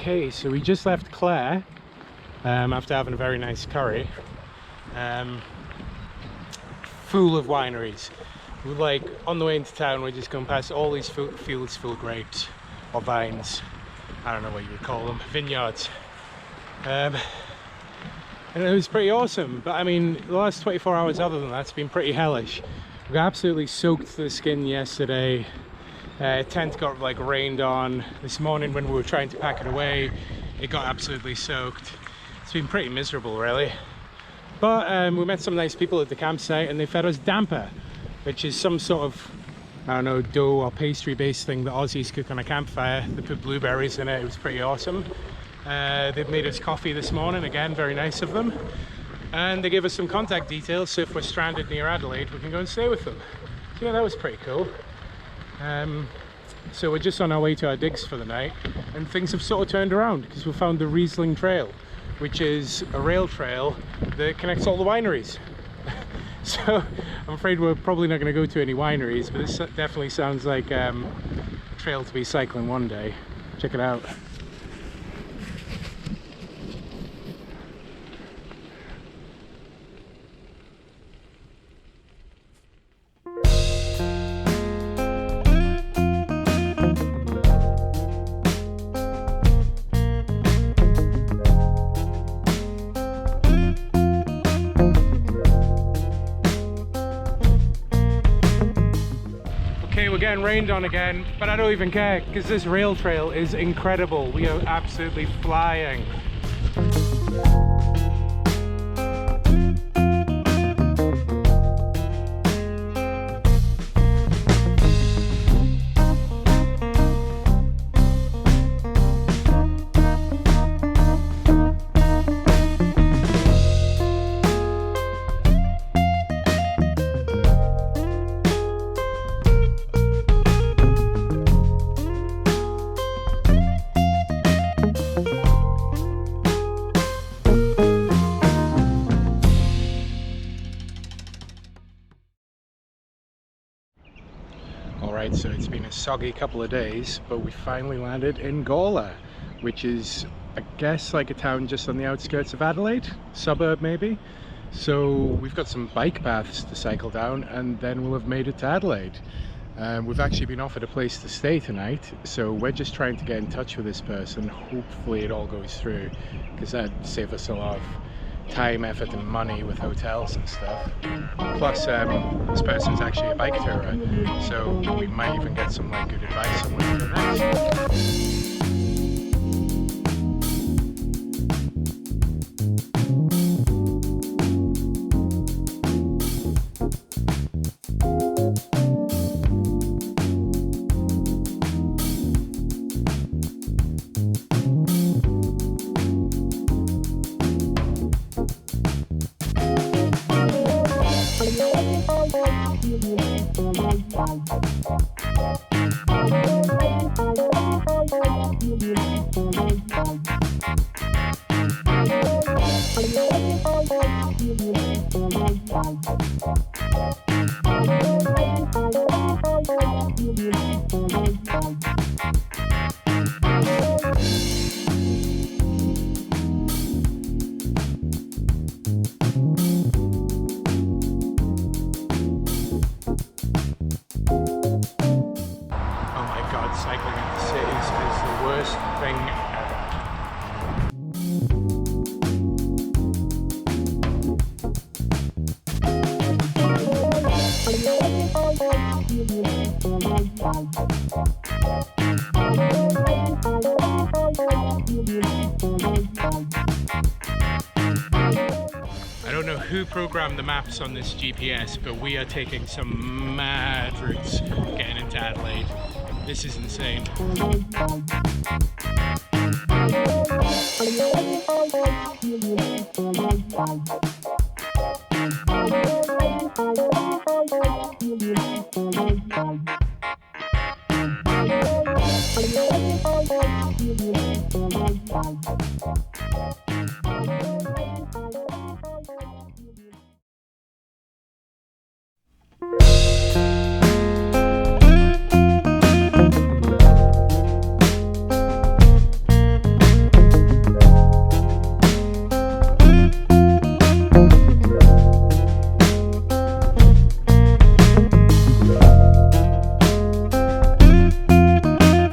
Okay, so we just left Clare after having a very nice curry, full of wineries. We're like on the way into town, we're just going past all these fields full of grapes or vines. I don't know what you would call them, vineyards. And it was pretty awesome, but I mean the last 24 hours other than that's been pretty hellish. We got absolutely soaked to the skin yesterday. Tent got like rained on. This morning when we were trying to pack it away, it got absolutely soaked. It's been pretty miserable really. But we met some nice people at the campsite and they fed us damper, which is some sort of, I don't know, dough or pastry based thing that Aussies cook on a campfire. They put blueberries in it. It was pretty awesome. They've made us coffee this morning, again, very nice of them. And they gave us some contact details, so if we're stranded near Adelaide, we can go and stay with them. So yeah, that was pretty cool. So we're just on our way to our digs for the night, and things have sort of turned around because we found the Riesling Trail, which is a rail trail that connects all the wineries. So I'm afraid we're probably not going to go to any wineries, but this definitely sounds like a trail to be cycling one day. Check it out. Okay, we're getting rained on again, but I don't even care because this rail trail is incredible. We are absolutely flying. Alright, so it's been a soggy couple of days, but we finally landed in Kaurna, which is, I guess, like a town just on the outskirts of Adelaide, suburb maybe. So we've got some bike paths to cycle down and then we'll have made it to Adelaide. We've actually been offered a place to stay tonight, so we're just trying to get in touch with this person. Hopefully it all goes through, because that'd save us a lot of time, effort and money with hotels and stuff. Plus this person's actually a bike tourer, so we might even get some like good advice on where to go next. Cycling in the cities is the worst thing ever. I don't know who programmed the maps on this GPS, but we are taking some mad routes getting into Adelaide. This is insane.